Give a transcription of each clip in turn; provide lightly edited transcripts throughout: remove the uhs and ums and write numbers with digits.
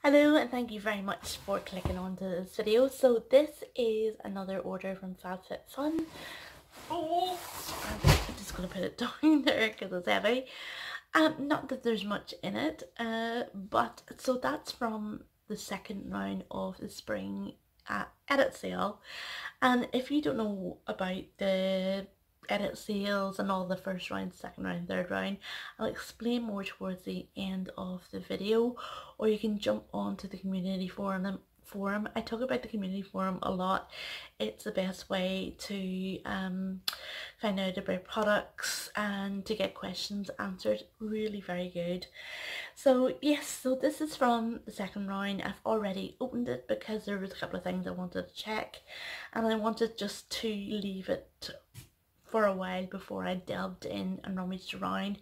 Hello and thank you very much for clicking onto this video. So this is another order from Fabfitfun. Oh, I'm just going to put it down there because it's heavy. Not that there's much in it, but so that's from the second round of the spring edit sale. And if you don't know about the edit sales and all the first round, second round, third round, I'll explain more towards the end of the video, or you can jump onto the community forum. I talk about the community forum a lot. It's the best way to find out about products and to get questions answered. Really very good. So yes, so this is from the second round. I've already opened it because there was a couple of things I wanted to check, and I wanted just to leave it for a while before I delved in and rummaged around,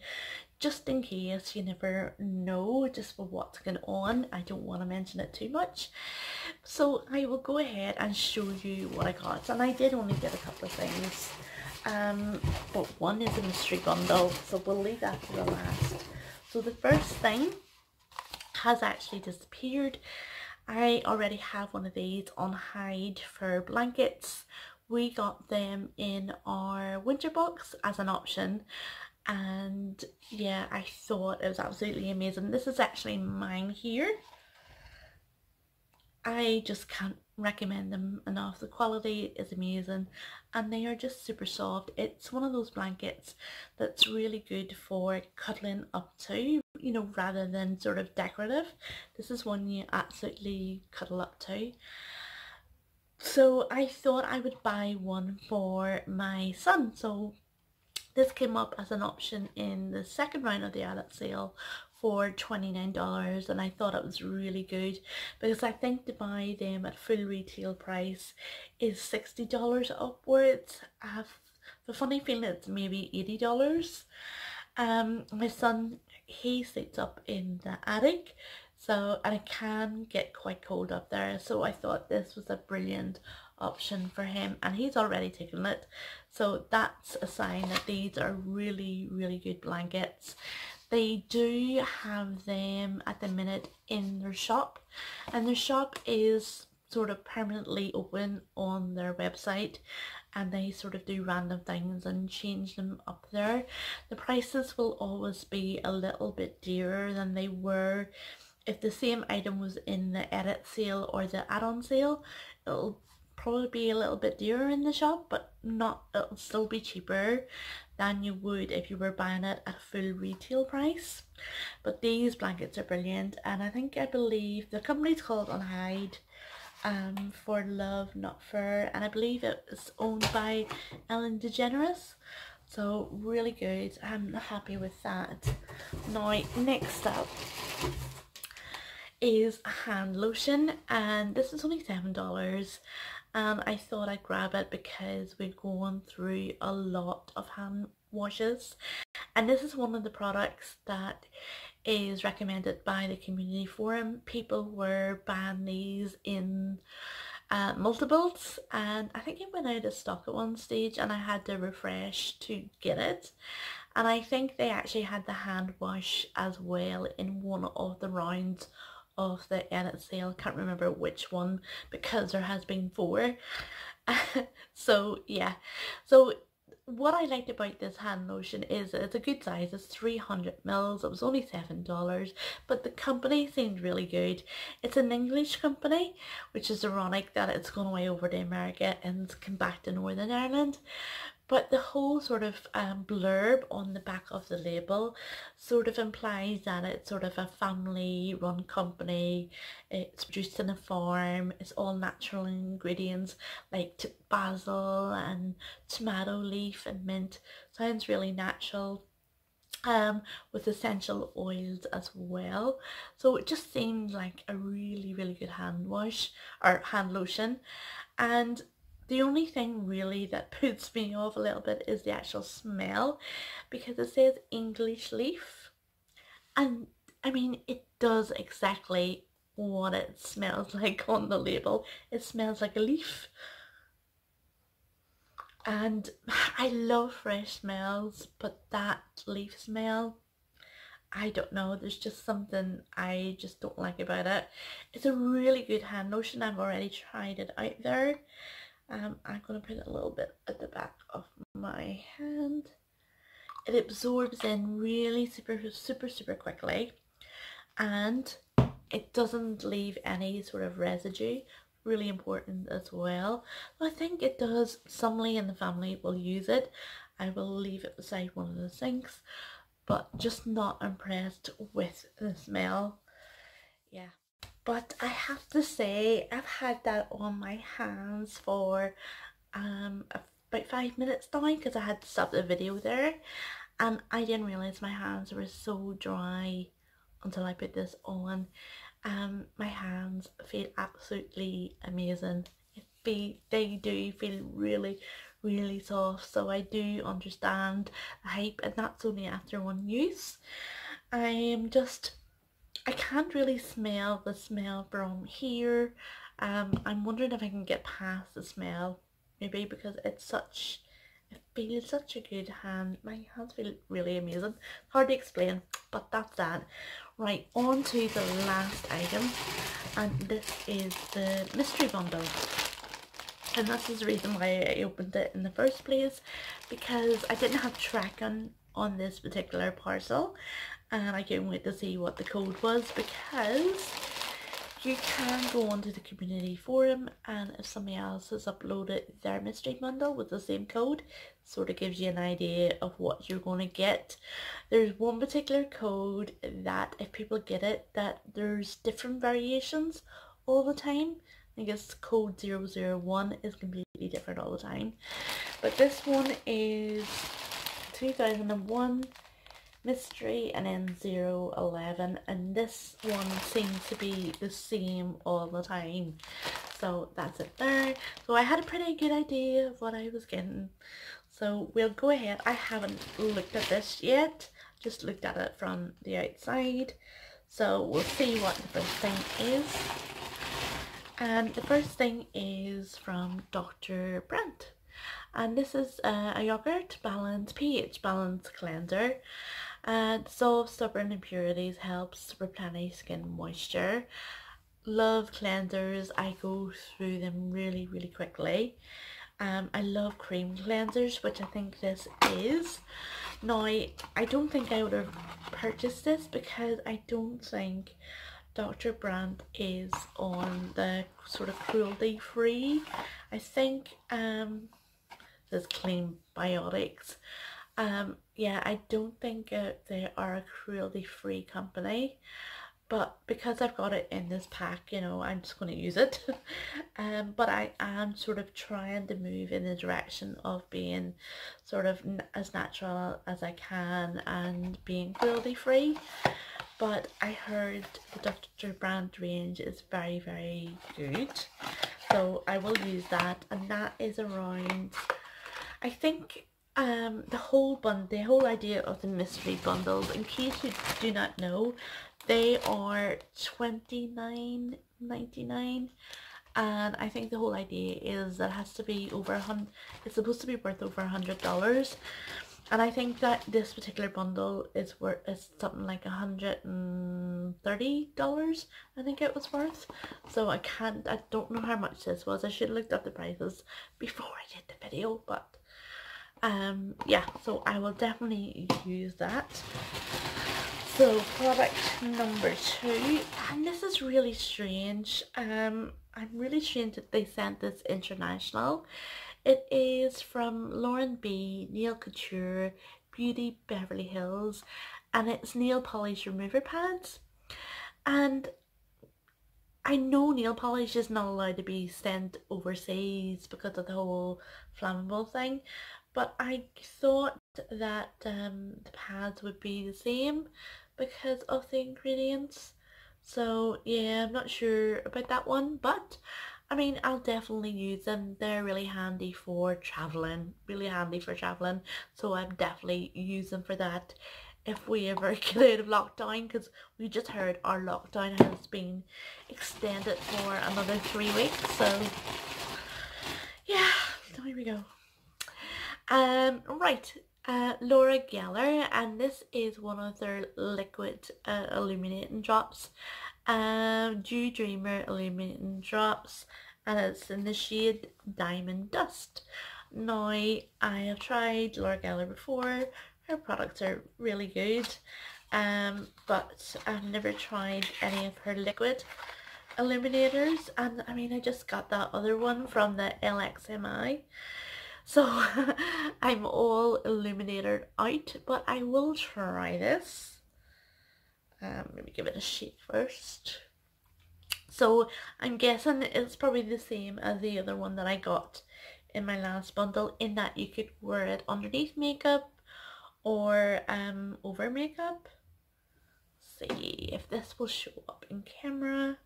just in case. You never know just for what's going on. I don't want to mention it too much, so I will go ahead and show you what I got. And I did only get a couple of things, but one is a mystery bundle, so we'll leave that to the last. So the first thing has actually disappeared. I already have one of these on hide for blankets. We got them in our winter box as an option, and yeah, I thought it was absolutely amazing. This is actually mine here. I just can't recommend them enough. The quality is amazing and they are just super soft. It's one of those blankets that's really good for cuddling up to, you know, rather than sort of decorative. This is one you absolutely cuddle up to. So I thought I would buy one for my son. So this came up as an option in the second round of the adult sale for $29, and I thought it was really good because I think to buy them at full retail price is $60 upwards. I have the funny feeling it's maybe $80. My son, he sleeps up in the attic, and it can get quite cold up there, so I thought this was a brilliant option for him, and he's already taken it, so that's a sign that these are really good blankets. They do have them at the minute in their shop, and their shop is sort of permanently open on their website, and they sort of do random things and change them up there. The prices will always be a little bit dearer than they were if the same item was in the edit sale or the add-on sale. It'll probably be a little bit dearer in the shop, but it'll still be cheaper than you would if you were buying it at full retail price. But these blankets are brilliant, and I believe the company's called On Hide, for love not fur, and I believe it's owned by Ellen DeGeneres, so really good. I'm happy with that. Now next up is a hand lotion, and this is only $7, and I thought I'd grab it because we're going through a lot of hand washes, and this is one of the products that is recommended by the community forum. People were buying these in multiples, and I think it went out of stock at one stage and I had to refresh to get it. And I think they actually had the hand wash as well in one of the rounds of the edit sale. Can't remember which one because there has been 4. So yeah, so what I liked about this hand lotion is it's a good size. It's 300 mils. It was only $7, but the company seemed really good. It's an English company, which is ironic that it's gone away over to America and come back to Northern Ireland. But the whole sort of blurb on the back of the label sort of implies that it's sort of a family run company. It's produced in a farm. It's all natural ingredients like basil and tomato leaf and mint. Sounds really natural. With essential oils as well. So it just seems like a really good hand wash or hand lotion. And the only thing really that puts me off a little bit is the actual smell, because it says English leaf, and I mean it does exactly what it smells like on the label. It smells like a leaf, and I love fresh smells, but that leaf smell, I don't know, there's just something I just don't like about it. It's a really good hand lotion. I've already tried it out there. I'm going to put it a little bit at the back of my hand. It absorbs in really super quickly, and it doesn't leave any sort of residue. Really important as well. I think it does. Somebody in the family will use it. I will leave it beside one of the sinks, but just not impressed with the smell. Yeah, but I have to say I've had that on my hands for about 5 minutes now, because I had to stop the video there, and I didn't realize my hands were so dry until I put this on. My hands feel absolutely amazing. They do feel really soft, so I do understand the hype, and that's only after one use. I can't really smell the smell from here. I'm wondering if I can get past the smell, maybe because it feels such a good hand. My hands feel really amazing. Hard to explain, but that's that. Right, on to the last item, and this is the mystery bundle. And this is the reason why I opened it in the first place, because I didn't have tracking on this particular parcel, and I couldn't wait to see what the code was, because you can go onto the community forum, and if somebody else has uploaded their mystery bundle with the same code, sort of gives you an idea of what you're going to get. There's one particular code that if people get it, that there's different variations all the time. I think it's code 001 is completely different all the time. But this one is 2001 mystery and then 011, and this one seems to be the same all the time. So that's it there. So I had a pretty good idea of what I was getting. So we'll go ahead. I haven't looked at this yet, just looked at it from the outside. So we'll see what the first thing is. And the first thing is from Dr. Brandt. And this is a yogurt balance, pH balance cleanser. And dissolves stubborn impurities, helps replenish skin moisture. Love cleansers. I go through them really quickly. I love cream cleansers, which I think this is. Now, I don't think I would have purchased this because I don't think Dr. Brandt is on the sort of cruelty free. I think there's clean biotics. Yeah, I don't think they are a cruelty free company, but because I've got it in this pack, you know, I'm just going to use it. But I am sort of trying to move in the direction of being sort of as natural as I can and being cruelty free. But I heard the Dr. Brandt range is very good, so I will use that, and that is around, I think, the whole idea of the mystery bundles, in case you do not know, they are $29.99, and I think the whole idea is that it has to be over it's supposed to be worth over $100. And I think that this particular bundle is something like $130, I think it was worth. So I don't know how much this was. I should have looked up the prices before I did the video, but yeah, so I will definitely use that. So product number 2, and this is really strange. I'm really strange that they sent this international. It is from Lauren B, Nail Couture, Beauty Beverly Hills, and it's nail polish remover pads. And I know nail polish is not allowed to be sent overseas because of the whole flammable thing, but I thought that the pads would be the same because of the ingredients. So yeah, I'm not sure about that one, but I mean, I'll definitely use them. They're really handy for traveling, so I'm definitely use them for that if we ever get out of lockdown, because we just heard our lockdown has been extended for another 3 weeks, so yeah, there we go. Right, Laura Geller, and this is one of their liquid illuminating drops. Dew Dreamer illuminating drops, and it's in the shade Diamond Dust. Now, I have tried Laura Geller before. Her products are really good, but I've never tried any of her liquid illuminators, and I mean, I just got that other one from the LXMI. So I'm all illuminated out, but I will try this. Maybe give it a shake first. So I'm guessing it's probably the same as the other one that I got in my last bundle, in that you could wear it underneath makeup or over makeup. See if this will show up in camera.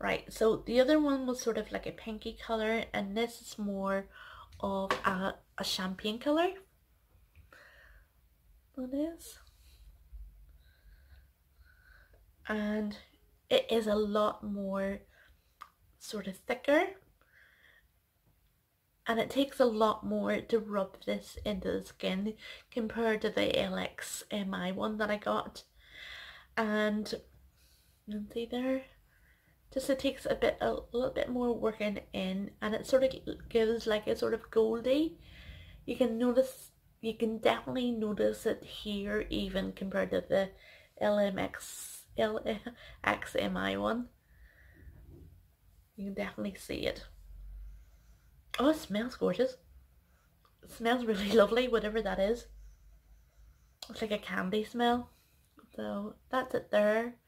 Right, so the other one was sort of like a pinky colour, and this is more of a champagne colour. It is. And it is a lot more sort of thicker, and it takes a lot more to rub this into the skin compared to the LXMI one that I got. And you can see there, just it takes a little bit more working in, and it sort of gives like a sort of goldy. You can definitely notice it here, even compared to the LXMI one. You can definitely see it. Oh, it smells gorgeous. It smells really lovely, whatever that is. It's like a candy smell. So that's it there.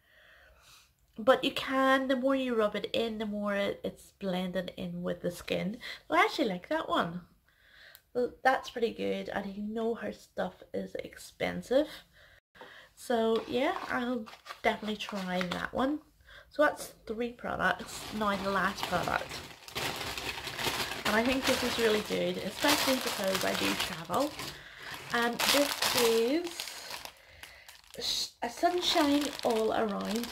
But you can, the more you rub it in, the more it's blended in with the skin. So I actually like that one. So that's pretty good, and you know her stuff is expensive. So yeah, I'll definitely try that one. So that's 3 products. Now the last product. And I think this is really good, especially because I do travel. And this is a sunshine all around.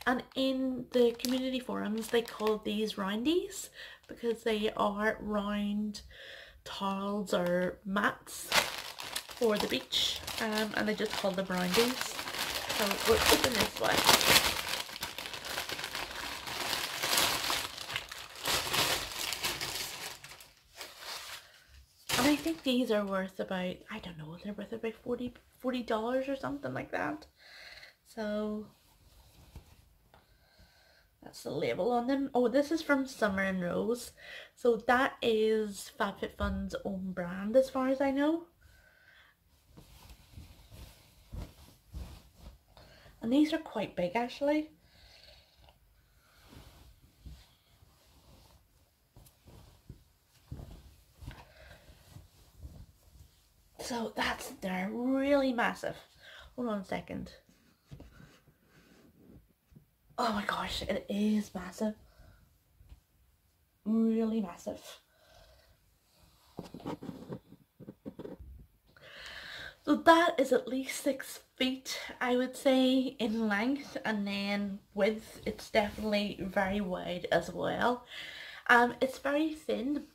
And in the community forums they call these roundies, because they are round towels or mats for the beach, and they just call them roundies. So we'll open this one. And I think these are worth about, I don't know, they're worth about $40 or something like that. So that's the label on them. Oh, this is from Summer and Rose. So that is Fabfitfun's own brand as far as I know. And these are quite big actually. So they're really massive. Hold on a second. Oh my gosh, it is massive. Really massive. So that is at least 6 feet, I would say, in length, and then width, it's definitely very wide as well. It's very thin.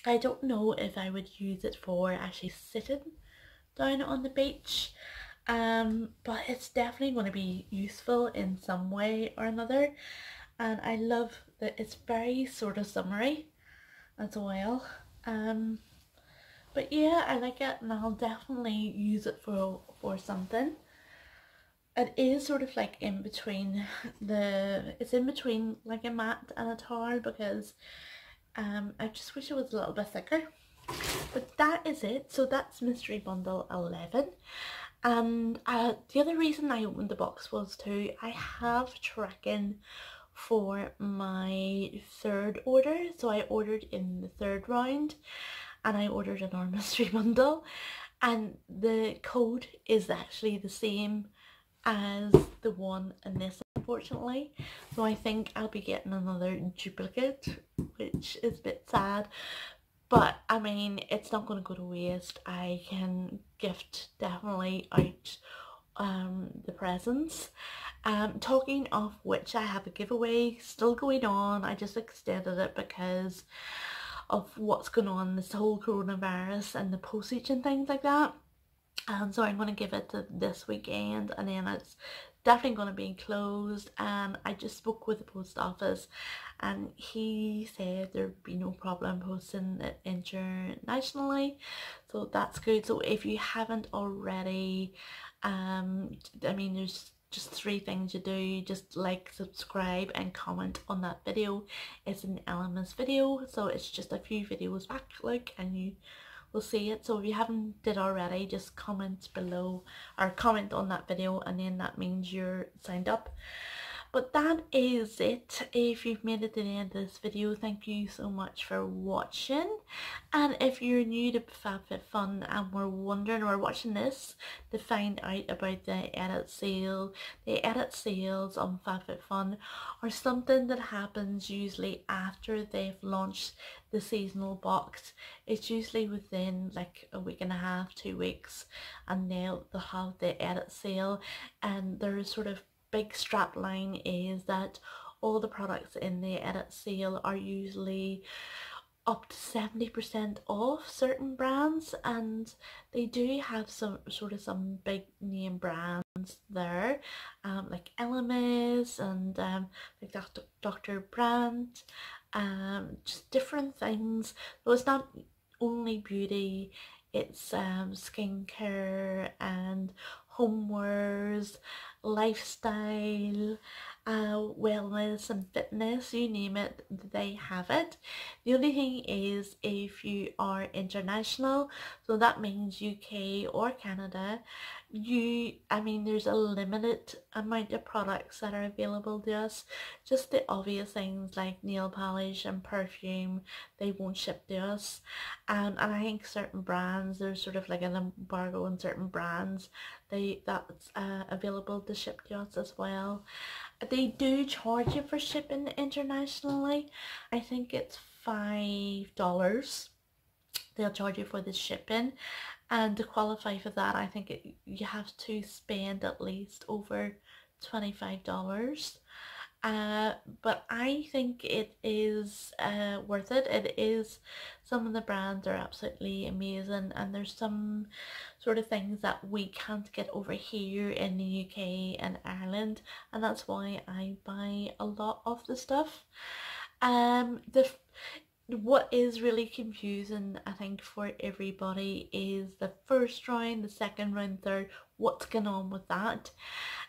I don't know if I would use it for actually sitting down on the beach, but it's definitely going to be useful in some way or another. And I love that it's very sort of summery as well. But yeah, I like it, and I'll definitely use it for something. It is sort of like in between it's in between like a mat and a towel, because I just wish it was a little bit thicker. But that is it. So that's mystery bundle 11. And the other reason I opened the box was I have tracking for my 3rd order. So I ordered in the 3rd round, and I ordered an mystery bundle, and the code is actually the same as the one in this, unfortunately. So I think I'll be getting another duplicate, which is a bit sad, but I mean, it's not going to go to waste. I can gift definitely out the presents. Talking of which, I have a giveaway still going on. I just extended it because of what's going on, this whole coronavirus and the postage and things like that. And so I'm going to give it to this weekend, and then it's definitely going to be closed. And I just spoke with the post office and he said there'd be no problem posting it internationally, so that's good. So if you haven't already, I mean, there's just 3 things you do. Just like, subscribe and comment on that video. It's an Elements video, so it's just a few videos back, like, and you will see it. So if you haven't did already, just comment below or comment on that video, and then that means you're signed up. But that is it. If you've made it to the end of this video, thank you so much for watching. And if you're new to Fabfitfun and were wondering or watching this to find out about the edit sale, the edit sales on Fabfitfun are something that happens usually after they've launched the seasonal box. It's usually within like a week and a half, 2 weeks, and they'll have the edit sale. And there's sort of big strap line is that all the products in the edit sale are usually up to 70% off certain brands, and they do have some big name brands there, like Elemis and like Dr. Brandt, just different things. So it's not only beauty, it's skincare and homewares, lifestyle, wellness and fitness, you name it, they have it. The only thing is, if you are international, so that means UK or Canada, there's a limited amount of products that are available to us. Just the obvious things like nail polish and perfume, they won't ship to us. And I think certain brands, there's sort of like an embargo on certain brands, that's available to ship to us as well. They do charge you for shipping internationally. I think it's $5 they'll charge you for the shipping, and to qualify for that, I think you have to spend at least over $25. But I think it is worth it. It is, some of the brands are absolutely amazing, and there's some sort of things that we can't get over here in the UK and Ireland, and that's why I buy a lot of the stuff. What is really confusing, I think, for everybody is the first round, the second round, third. What's going on with that?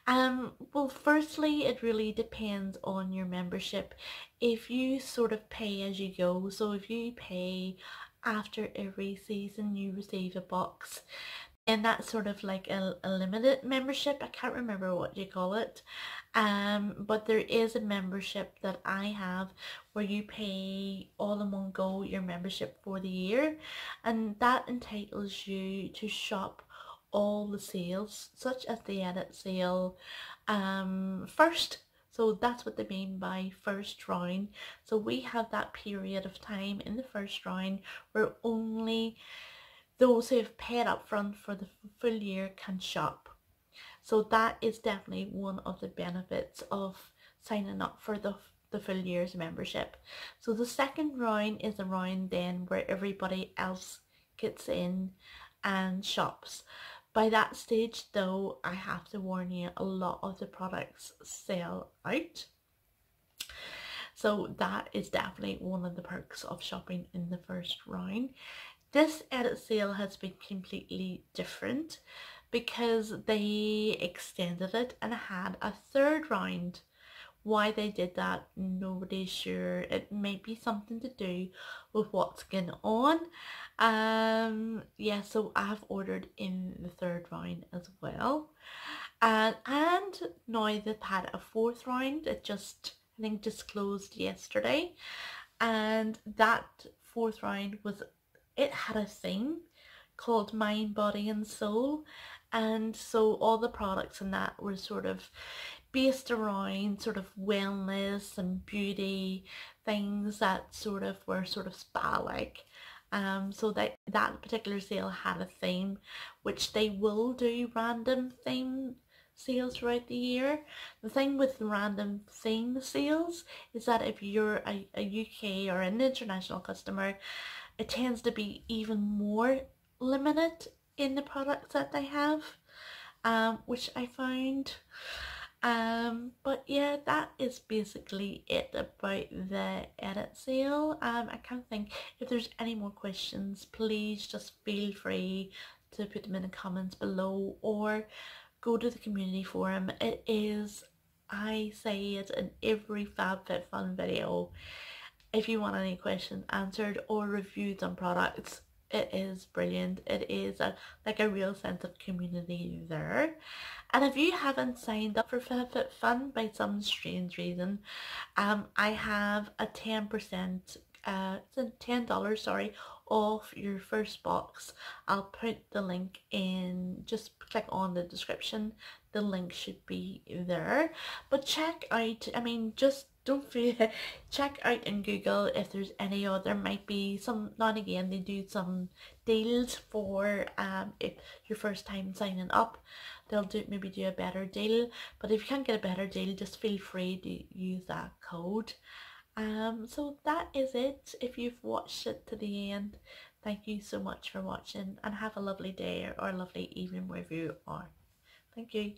Well, firstly, it really depends on your membership. If you sort of pay as you go, so if you pay after every season you receive a box, and that's sort of like a limited membership. I can't remember what you call it, but there is a membership that I have where you pay all in one go your membership for the year, and that entitles you to shop all the sales, such as the edit sale first. So that's what they mean by first round. So we have that period of time in the first round where only those who have paid up front for the full year can shop. So that is definitely one of the benefits of signing up for the full year's membership. So the second round is a round then where everybody else gets in and shops. By that stage though, I have to warn you, a lot of the products sell out. So that is definitely one of the perks of shopping in the first round. This edit sale has been completely different because they extended it and had a third round. Why they did that, nobody's sure. It might be something to do with what's going on. Yeah, so I've ordered in the third round as well. And now they've had a fourth round. It just, I think, just closed yesterday. And that fourth round was, it had a theme called Mind, Body and Soul, and so all the products in that were sort of based around sort of wellness and beauty things that sort of were sort of spa-like. So that particular sale had a theme, which they will do random theme sales throughout the year. The thing with the random theme sales is that if you're a UK or an international customer, it tends to be even more limited in the products that they have, which I found. But yeah, that is basically it about the edit sale. I can't think if there's any more questions. Please just feel free to put them in the comments below or go to the community forum. It is, I say it in every Fabfitfun video. If you want any questions answered or reviews on products, it is brilliant. It is like a real sense of community there. And if you haven't signed up for Fabfitfun by some strange reason, I have a 10%, $10, sorry, off your first box. I'll put the link in, just click on the description. The link should be there. But check out, I mean, just don't forget, check out in Google if there's any other, might be some, now and again they do some deals for if your first time signing up. They'll maybe do a better deal, but if you can't get a better deal, just feel free to use that code. So that is it. If you've watched it to the end, thank you so much for watching, and have a lovely day or a lovely evening wherever you are. Thank you.